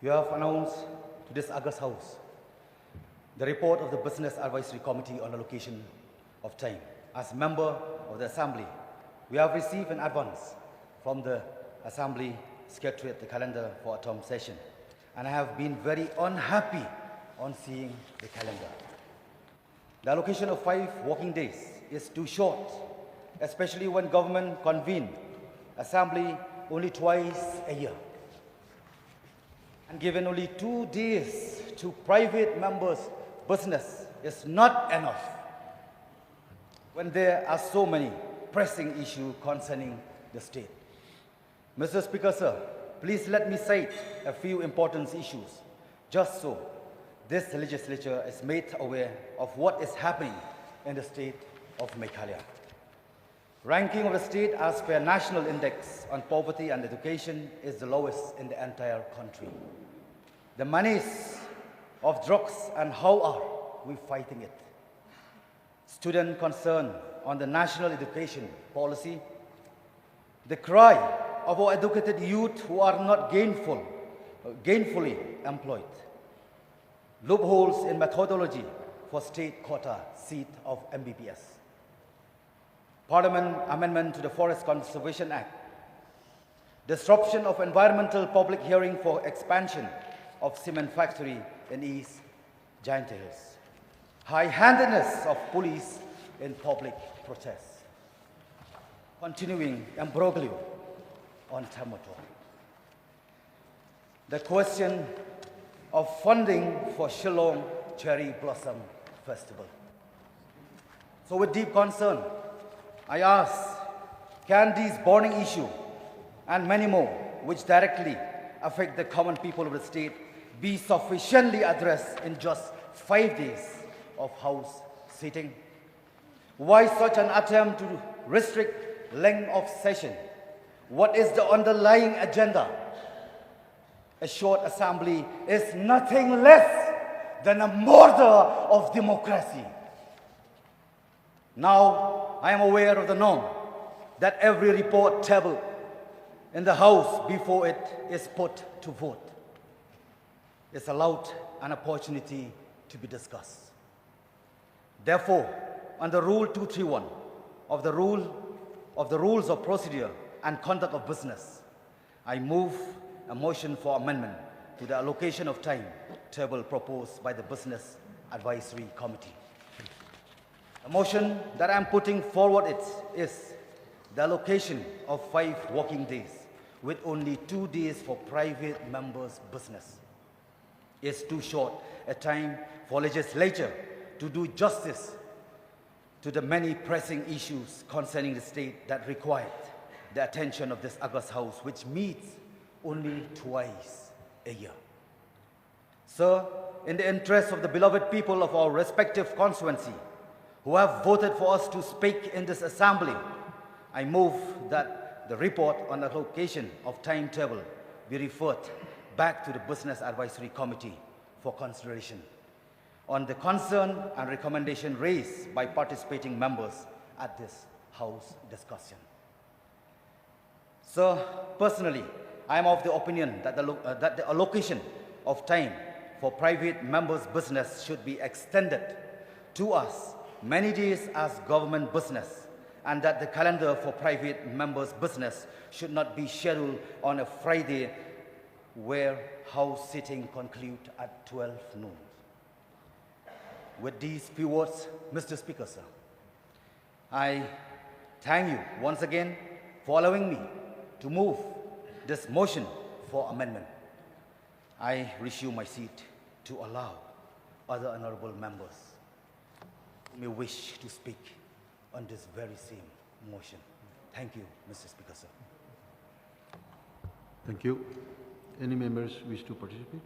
You have announced to this August House the report of the Business Advisory Committee on allocation of time. As member of the Assembly, we have received in advance from the Assembly Secretariat the calendar for a term session, and I have been very unhappy on seeing the calendar. The allocation of 5 working days is too short, especially when government convene Assembly only twice a year. And given only 2 days to private members' business is not enough when there are so many pressing issues concerning the state. Mr. Speaker, sir, please let me cite a few important issues, just so this legislature is made aware of what is happening in the state of Meghalaya. Ranking of the state as per National Index on Poverty and Education is the lowest in the entire country. The menace of drugs, and how are we fighting it? Student concern on the national education policy. The cry of our educated youth who are not gainfully employed. Loopholes in methodology for state quota seat of MBBS. Parliament amendment to the Forest Conservation Act. Disruption of environmental public hearing for expansion of cement factory in East Giant Hills. High-handedness of police in public protests. Continuing imbroglio on Tamato. The question of funding for Shillong Cherry Blossom Festival. So with deep concern, I ask, can these burning issues and many more, which directly affect the common people of the state, be sufficiently addressed in just 5 days of House sitting? Why such an attempt to restrict length of session? What is the underlying agenda? A short assembly is nothing less than a murder of democracy. Now, I am aware of the norm that every report tabled in the House before it is put to vote is allowed an opportunity to be discussed. Therefore, under Rule 231 of the Rules of Procedure and Conduct of Business, I move a motion for amendment to the allocation of time table proposed by the Business Advisory Committee. The motion that I am putting forward is the allocation of 5 working days with only 2 days for private members' business. It's too short a time for legislature to do justice to the many pressing issues concerning the state that required the attention of this August House, which meets only twice a year. Sir, in the interest of the beloved people of our respective constituency who have voted for us to speak in this assembly, I move that the report on the allocation of timetable be referred back to the Business Advisory Committee for consideration on the concern and recommendation raised by participating members at this House discussion. So, personally, I am of the opinion that the allocation of time for private members' business should be extended to us many days as government business, and that the calendar for private members' business should not be scheduled on a Friday where House sitting conclude at 12 noon. With these few words, Mr. Speaker, sir, I thank you once again for allowing me to move this motion for amendment. I resume my seat to allow other honorable members who may wish to speak on this very same motion. Thank you, Mr. Speaker, sir. Thank you. Any members wish to participate?